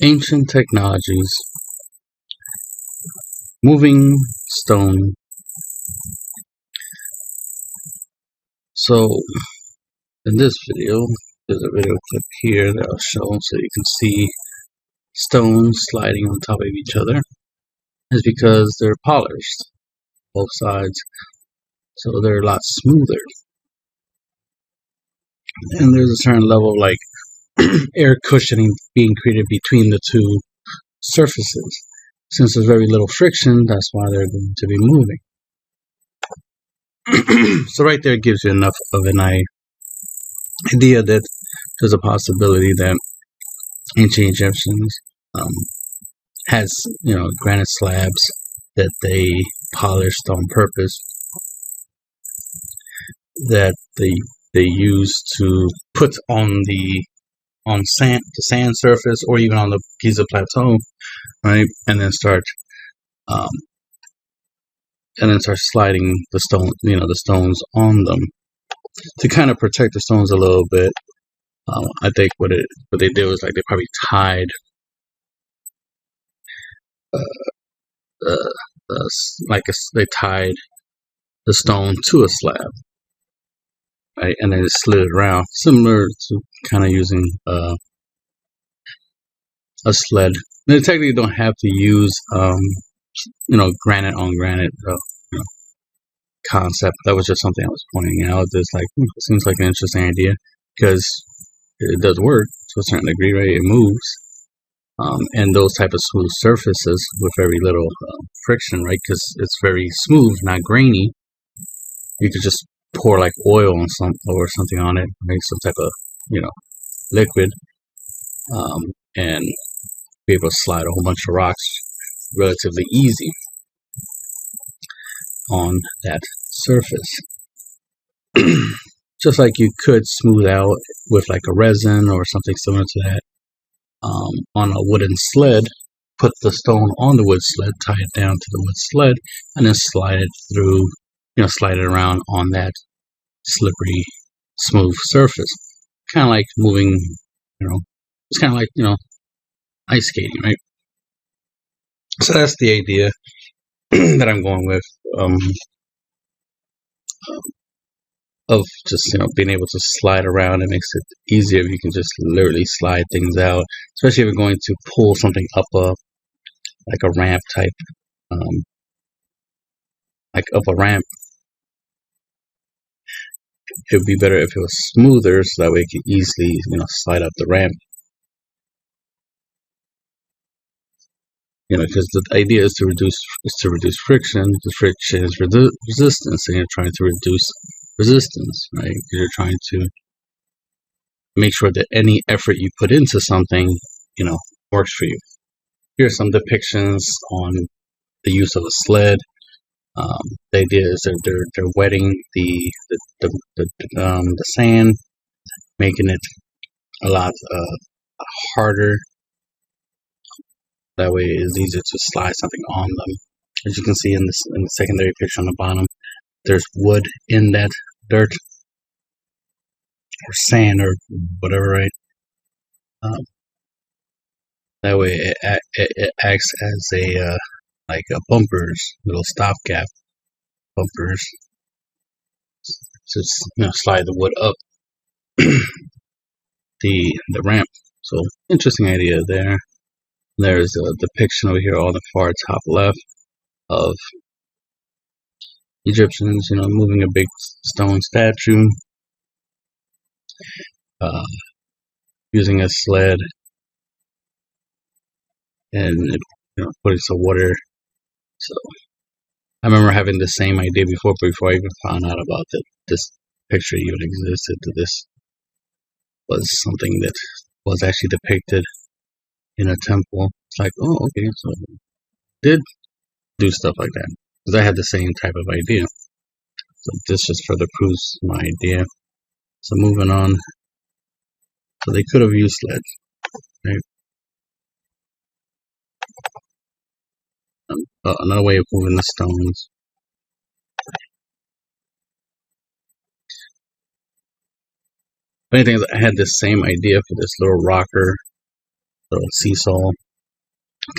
Ancient technologies, moving stone. So in this video, there's a video clip here that I'll show so you can see stones sliding on top of each other. It's because they're polished, both sides, so they're a lot smoother. And there's a certain level of like air cushioning being created between the two surfaces. Since there's very little friction, that's why they're going to be moving. So right there gives you enough of an idea that there's a possibility that ancient Egyptians has, granite slabs that they polished on purpose, that they used to put on the sand surface, or even on the Giza plateau, right? And then start sliding the stones on them to kind of protect the stones a little bit. I think what they did was like they probably tied they tied the stone to a slab, right, and then just slid it around, similar to kind of using a sled. They technically don't have to use granite on granite concept. That was just something I was pointing out. It's like it seems like an interesting idea because it does work to a certain degree, right? It moves. And those type of smooth surfaces with very little friction, right? Because it's very smooth, not grainy. You could just pour like oil on something on it, make some type of liquid, and be able to slide a whole bunch of rocks relatively easy on that surface. Just like you could smooth out with like a resin or something similar to that. On a wooden sled, put the stone on the wood sled, tie it down to the wood sled, and then slide it through, slide it around on that slippery, smooth surface. Kind of like moving, it's kind of like, ice skating, right? So that's the idea that I'm going with, of just, being able to slide around. It makes it easier if you can just literally slide things out, especially if you're going to pull something up like a ramp type, like up a ramp. It would be better if it was smoother, so that way you could easily, slide up the ramp. Because the idea is to reduce friction. The friction is resistance, and you're trying to reduce resistance, right? You're trying to make sure that any effort you put into something, works for you. Here's some depictions on the use of a sled. The idea is that they're wetting the sand, making it a lot harder. That way, it's easier to slide something on them. As you can see in the secondary picture on the bottom, there's wood in that dirt or sand or whatever, right? That way, it acts as a like a bumpers, little stopgap bumpers, to slide the wood up the ramp. So interesting idea there. There's a depiction over here on the far top left of Egyptians, moving a big stone statue, using a sled, and putting some water. So I remember having the same idea before I even found out about this picture even existed. This was something that was actually depicted in a temple. It's like, oh, okay, so did do stuff like that, because I had the same type of idea. So this just further proves my idea. So moving on. So they could have used sled, right? Another way of moving the stones. Funny thing is, I had the same idea for this little rocker sort of seesaw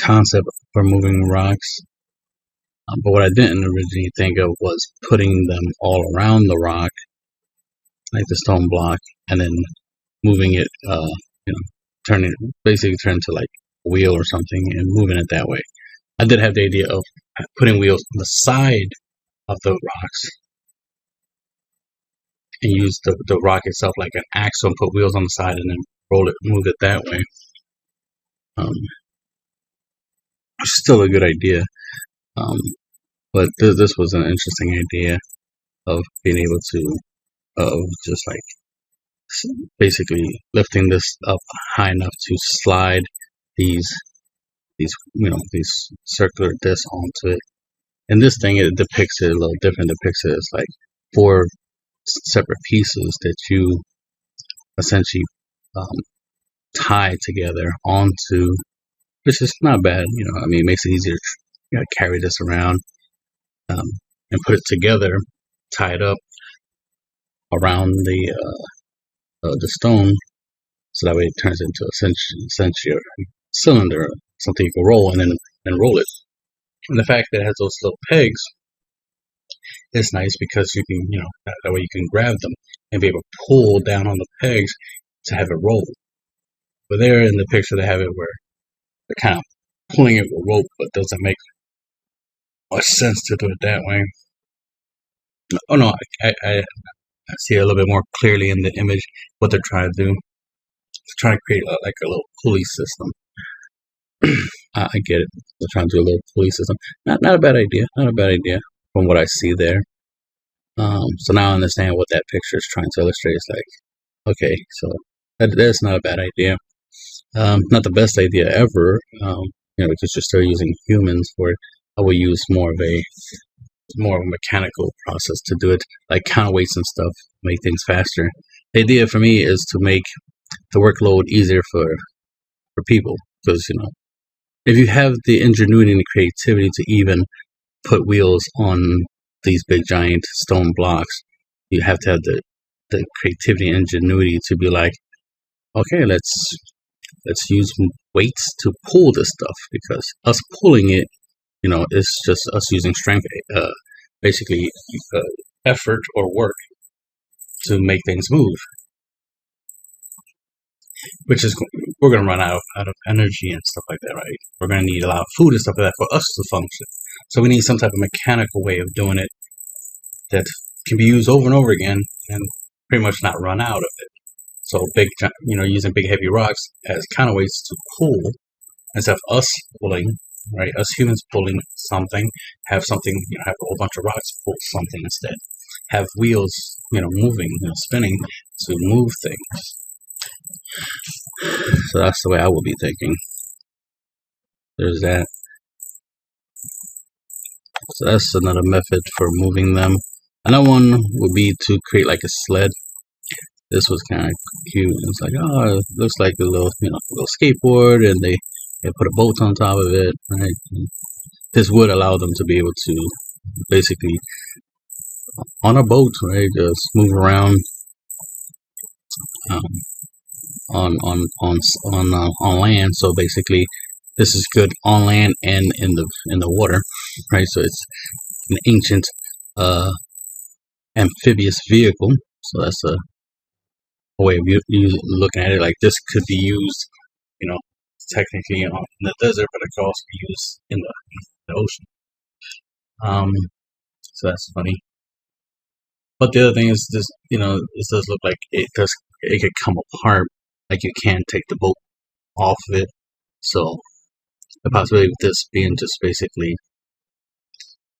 concept for moving rocks. But what I didn't originally think of was putting them all around the rock, like the stone block, and then moving it, basically turn to like a wheel or something and moving it that way. I did have the idea of putting wheels on the side of the rocks and use the rock itself like an axle and put wheels on the side and then move it that way. Still a good idea. But this was an interesting idea of being able to, of just like basically lifting this up high enough to slide these circular discs onto it. And this thing, it depicts it a little different. It depicts it as like 4 separate pieces that you essentially tie together onto, which is not bad. I mean, it makes it easier to carry this around and put it together, tie it up around the stone, so that way it turns into essentially a cylinder, something you can roll and then roll it. And the fact that it has those little pegs is nice because you can, that way you can grab them and be able to pull down on the pegs to have it roll. But there in the picture they have it where they're kind of pulling it with rope, but doesn't make much sense to do it that way. Oh no, I see it a little bit more clearly in the image what they're trying to do. They're trying to create like a little pulley system. I get it. They're trying to do a little pulley system. Not a bad idea. Not a bad idea from what I see there. So now I understand what that picture is trying to illustrate. It's like, okay, so that's not a bad idea. Not the best idea ever. Because you're still using humans for it. I will use more of a mechanical process to do it, like counterweights and stuff, make things faster. The idea for me is to make the workload easier for people, because if you have the ingenuity and the creativity to even put wheels on these big giant stone blocks, you have to have the creativity and ingenuity to be like, okay, let's use weights to pull this stuff, because us pulling it, it's just us using strength, basically effort or work to make things move. Which is, we're going to run out of energy and stuff like that, right? We're going to need a lot of food and stuff like that for us to function. So we need some type of mechanical way of doing it that can be used over and over again and pretty much not run out of it. So using big heavy rocks as counterweights to pull, instead of us pulling, right? Us humans pulling something, have something, have a whole bunch of rocks pull something instead. Have wheels, moving, spinning to move things. So that's the way I would be thinking. There's that. So that's another method for moving them. Another one would be to create like a sled. This was kind of cute. It's like, oh, it looks like a little, little skateboard, and they put a boat on top of it, right? And this would allow them to be able to basically on a boat, right, just move around on land. So basically, this is good on land and in the water, right? So it's an ancient amphibious vehicle. So that's a way of looking at it. Like, this could be used, technically in the desert, but it could also be used in the ocean. So that's funny. But the other thing is this, this does look like it could come apart. Like, you can take the boat off of it. So the possibility of this being just basically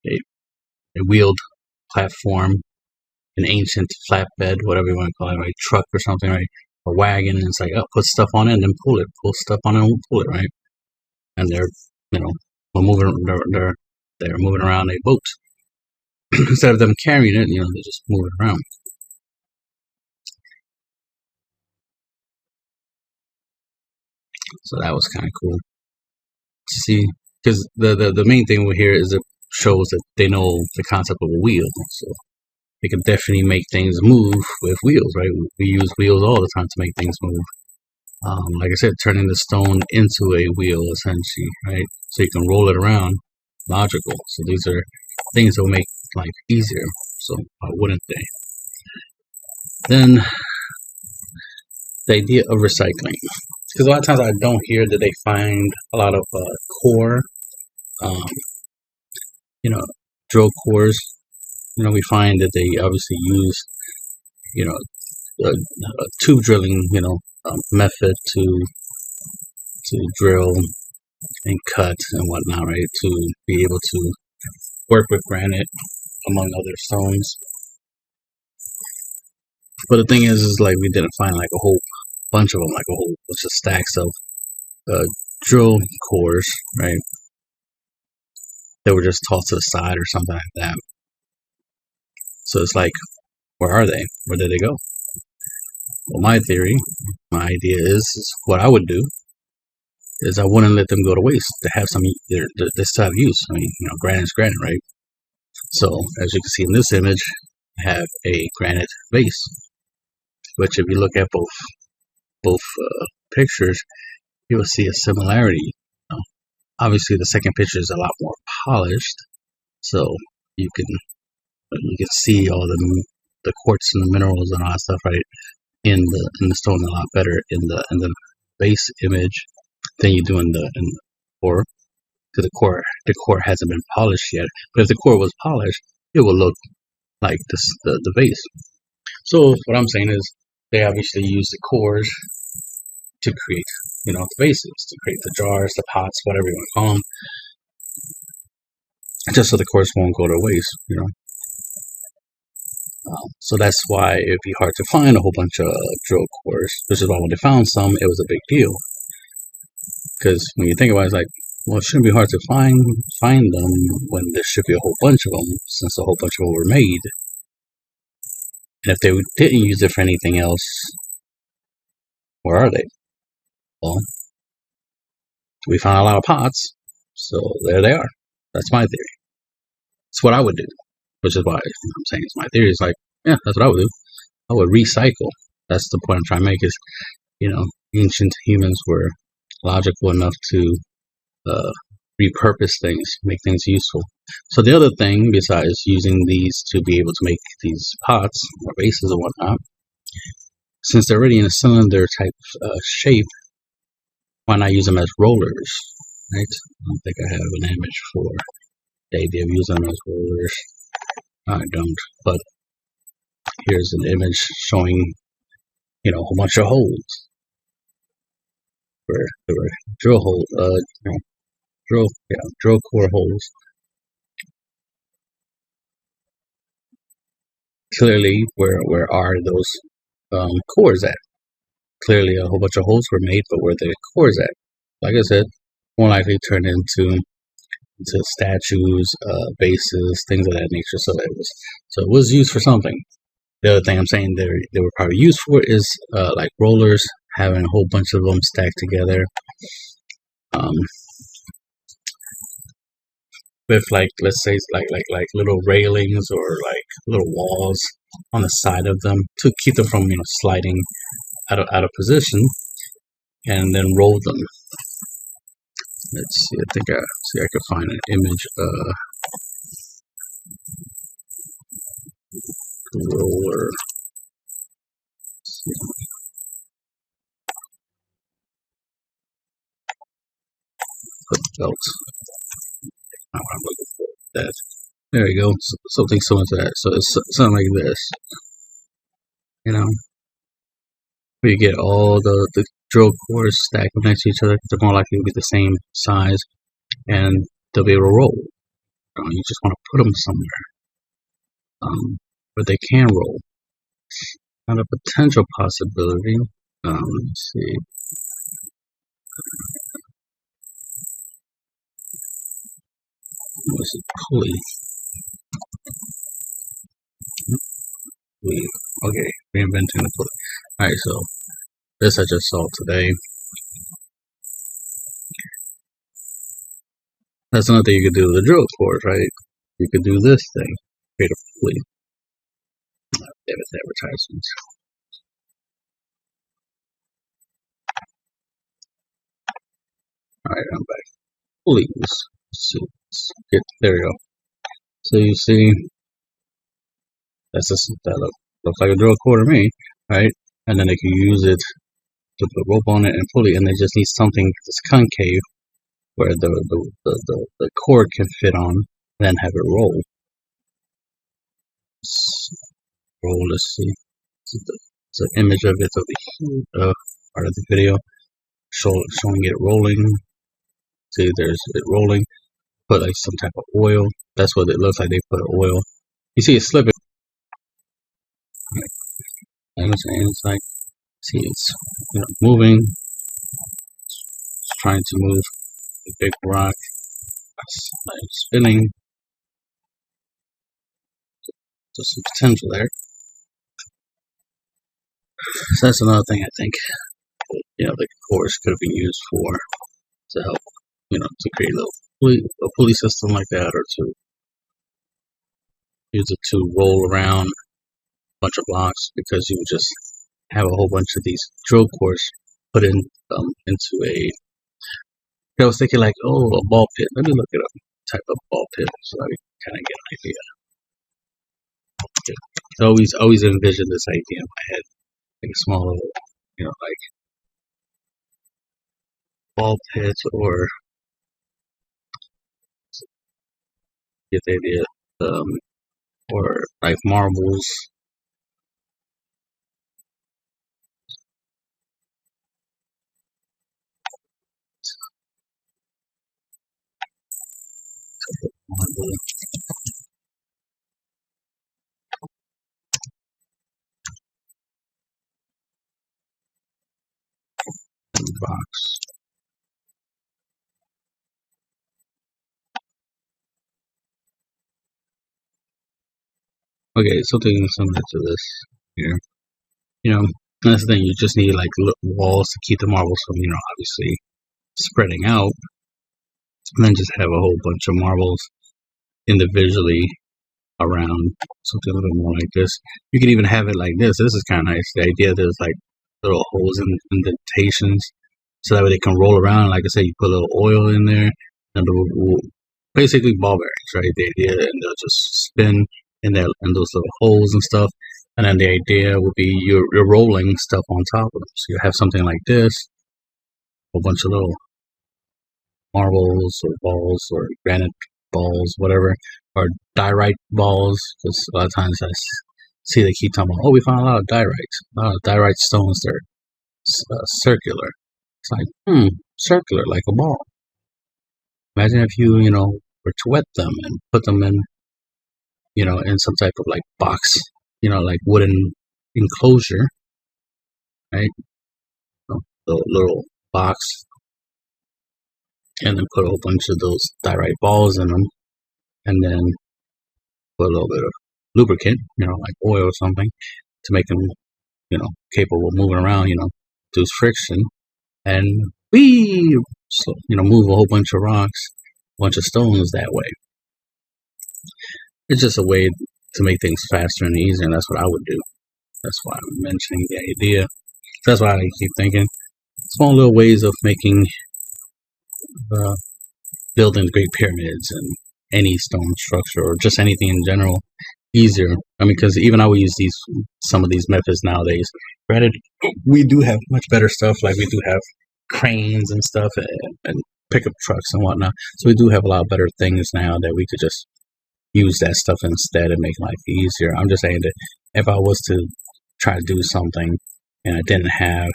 a wheeled platform, an ancient flatbed, whatever you want to call it, right? Truck or something, right? A wagon, and it's like, oh, put stuff on it and then pull it. Pull stuff on it and pull it, right? And they're, they're moving around a boat. Instead of them carrying it, they just move it around. So that was kind of cool to see, because the main thing here is it shows that they know the concept of a wheel, so they can definitely make things move with wheels, right? We use wheels all the time to make things move. Like I said, turning the stone into a wheel essentially, right? So you can roll it around. Logical. So these are things that will make life easier. So why wouldn't they? Then the idea of recycling, because a lot of times I don't hear that they find a lot of core, um, you know, drill cores. We find that they obviously use, you know, a tube drilling, method to drill and cut and whatnot, right? To be able to work with granite among other stones. But the thing is like we didn't find like a whole bunch of them, like a whole bunch of stacks of uh, drill cores, right? That were just tossed to the side or something like that. So it's like, where are they? Where did they go? Well, my theory, my idea is what I would do is I wouldn't let them go to waste. To have some, this to have use. I mean, granite's granite, right? So as you can see in this image, I have a granite base. Which, if you look at both pictures, you will see a similarity. Obviously, the second picture is a lot more polished, so you can see all the quartz and the minerals and all that stuff right in the stone a lot better in the base image than you do in the core. Because the core hasn't been polished yet. But if the core was polished, it would look like the base. So what I'm saying is they obviously use the cores to create, the bases, to create the jars, the pots, whatever you want to call them, just so the cores won't go to waste. So that's why it'd be hard to find a whole bunch of drill cores, which is why when they found some, it was a big deal. Because when you think about it, it's like, well, it shouldn't be hard to find them when there should be a whole bunch of them, since a whole bunch of them were made. And if they didn't use it for anything else, where are they? Well, we found a lot of pots, so there they are. That's my theory. It's what I would do, which is why I'm saying it's my theory. It's like, yeah, that's what I would do. I would recycle. That's the point I'm trying to make. Is ancient humans were logical enough to repurpose things, make things useful. So the other thing, besides using these to be able to make these pots or vases or whatnot, since they're already in a cylinder type shape, why not use them as rollers, right? I don't think I have an image for the idea of using them as rollers. I don't, but here's an image showing, a whole bunch of holes where there were drill holes, drill core holes. Clearly, where are those cores at? Clearly, a whole bunch of holes were made, but where the cores at? Like I said, more likely turned into statues, bases, things of that nature. So it was used for something. The other thing I'm saying they were probably used for is like rollers, having a whole bunch of them stacked together. With like, let's say like little railings or like little walls on the side of them to keep them from sliding out of position, and then roll them. Let's see. I think I could find an image roller. Put belt. Not what I'm looking for. That. There we go. Something similar to that. So it's something like this. Where you get all the drill cores stacked up next to each other. They're more likely to be the same size, and they'll be able to roll. You just want to put them somewhere where they can roll. Not a potential possibility. Let's see. What's a pulley? Okay, reinventing the pulley. Alright, so this I just saw today. That's another thing you could do with the drill cores, right? You could do this thing, create a pulley. Damn it, advertisements. Alright, I'm back. Please. Let's see. There we go. So you see, that looks like a drill core to me, right? And then they can use it to put a rope on it and pulley, and they just need something that's concave where the cord can fit on, then have it roll. Let's see. It's an image of it over here, part of the video, showing it rolling. See, there's it rolling. Put like some type of oil. That's what it looks like. They put oil. You see it slipping. And it's like, see, it's moving. It's trying to move the big rock. It's spinning. There's some potential there. So that's another thing I think, the cores could have been used for to help, to create a pulley system like that, or to use it to roll around a bunch of blocks, because you would just have a whole bunch of these drill cores put in into a. I was thinking like, oh, a ball pit. Let me look it up. Type of ball pit, so I kind of get an idea. So always envisioned this idea in my head, like a small little, like ball pits, or get the idea, or like marbles. Box. Okay, something similar to this here. That's the thing. You just need like walls to keep the marbles from, obviously spreading out, and then just have a whole bunch of marbles individually around, something a little more like this. You can even have it like this. This is kind of nice. The idea there's like little holes and indentations, so that way they can roll around. Like I said, you put a little oil in there, and basically ball bearings, right? The idea, and they'll just spin in there in those little holes and stuff. And then the idea would be you're rolling stuff on top of them. So you have something like this, a bunch of little marbles or balls or granite balls, whatever, or diorite balls, because a lot of times I see they keep talking about, oh, we found a lot of diorite stones. They're circular. It's like, circular, like a ball. Imagine if you, were to wet them and put them in, in some type of like box, like wooden enclosure, right? The little box, and then put a whole bunch of those diorite balls in them, and then put a little bit of lubricant, like oil or something, to make them, capable of moving around, through friction, and so, move a whole bunch of rocks, a bunch of stones that way. It's just a way to make things faster and easier, and that's what I would do. That's why I'm mentioning the idea. That's why I keep thinking small little ways of making building Great Pyramids and any stone structure, or just anything in general, easier. I mean, because even I would use some of these methods nowadays. Granted, we do have much better stuff, like we do have cranes and stuff, and pickup trucks and whatnot. So we do have a lot better things now that we could just use that stuff instead and make life easier. I'm just saying that if I was to try to do something and I didn't have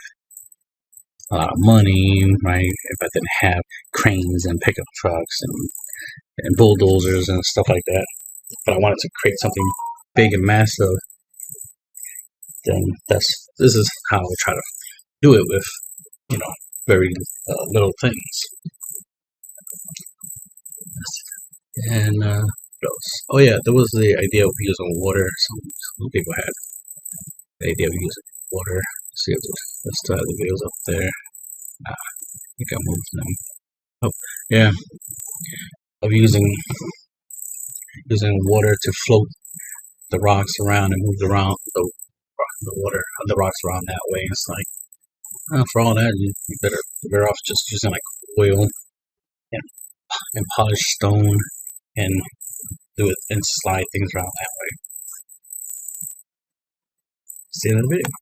a lot of money, right? If I didn't have cranes and pickup trucks and bulldozers and stuff like that, but I wanted to create something big and massive, then this is how I try to do it with, very little things. And oh yeah, there was the idea of using water. Some people had the idea of using water. Let's see if let's try the videos up there. I think I moved them. Oh yeah, of using water to float the rocks around and move around the rocks around that way. It's like, for all that, you're better off just using like oil and polish stone and do it and slide things around that way. See you in a video.